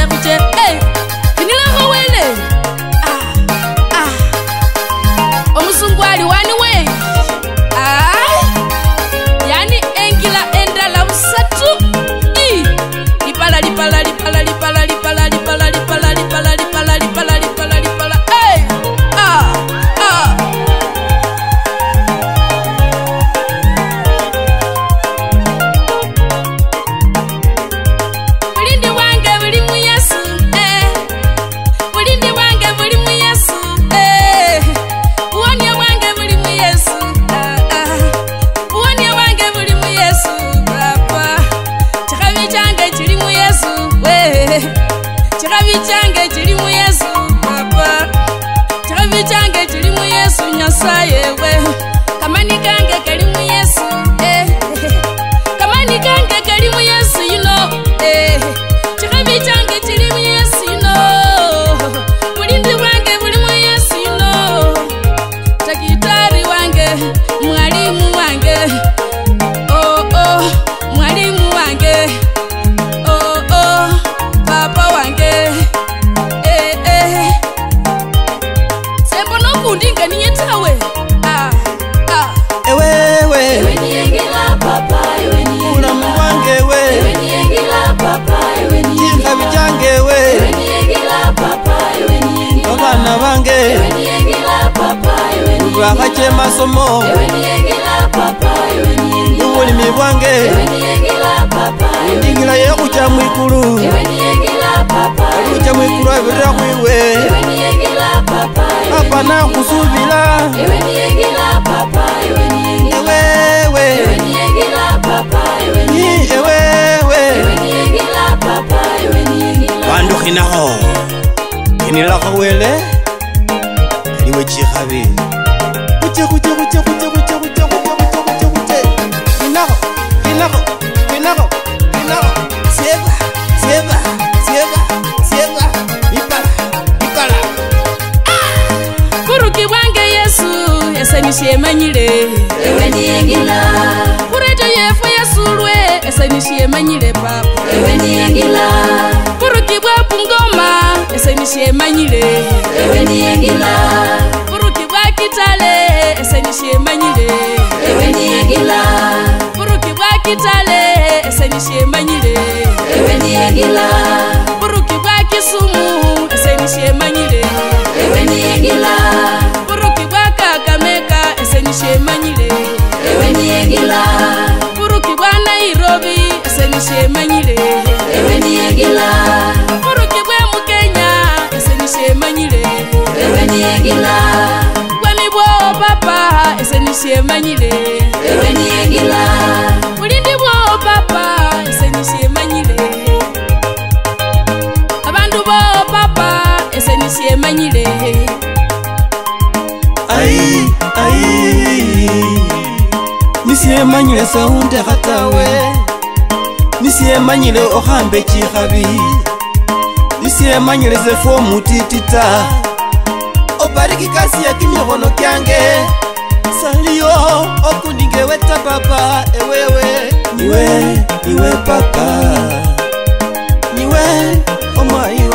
kuche kinila hawele omusungwali wani we yani engila endala usatu lipala lipala lipala lipala lipala lipala lipala lipala lipala lipala lipala lipala Mulindi wange buli mu Yesu mulindi wange buli mu Yesu uwonya wange buli mu Yesu uwonya wange buli mu Yesu papa chikabi change chiri mu Yesu chikabi change chiri mu Yesu papa chikabi change chiri mu Yesu nyasaye kamani kange kali mu Yesu kamani kange kali mu Yesu you know chikabi change chiri mu Yesu you know mulindi wange buli mu Yesu you know takitari wange mwalimu wange mwalimu wange papa wange sembo nokundinga niyetawe ewe niyengela papa ewe niyengela wange ewe niyengela papa ewe niyengela bijange ewe niyengela papa ewe niyengela abana bange ewe niyengela papa ewe niyengela bakache masomo ewe niyengela papa ewe niyengela ubulimi bwange ewe niyengela papa ndingila yekucha mwikulu ewe niyengela papa kucha mwikulu abira kwiwe ewe niyengela papa apa na kusubila ewe niyengela papa ewe niyengela ewe niyengela papa ewe niyengela ewe niyengela papa ewe niyengela bandu khinaho kinila khawele liwe chikhabi kuche kuche kuche kuche kuche kuche kuche kuche kinaho kinaho kinaho kinaho sieva sieva sieva sieva ipala kuruki wange Yesu esanishie manyile ewe niyengela kurejo yefu yasulwe esanishie manyile papa ewe niyengela kuruki bwa pungoma esanishie manyile ewe niyengela kuruki bwa kitale esanishie manyile ewe niyengela kuruki bwa kitale esanishie manyile ewe niyengela kuruki bwa Kisumu esanishie manyile ewe niyengela kuruki bwa Kakamega esanishie manyile ewe niyengela kuruki bwa Nairobi esanishie manyile ewe niyengela kuruki bwa Mukenya esanishie manyile ewe niyengela kwani bwo papa esanishie manyile ewe niyengela mulindi bwo papa esanishie manyile abandu bo papa esanishie manyile nisie manyile saunde khatawe nisie manyile okhambe chikhabi nisie manyile sefo mutitita obariki kasi ya kimikhono kyange saliyo okuninge weta papa niwe papa niwe omwayi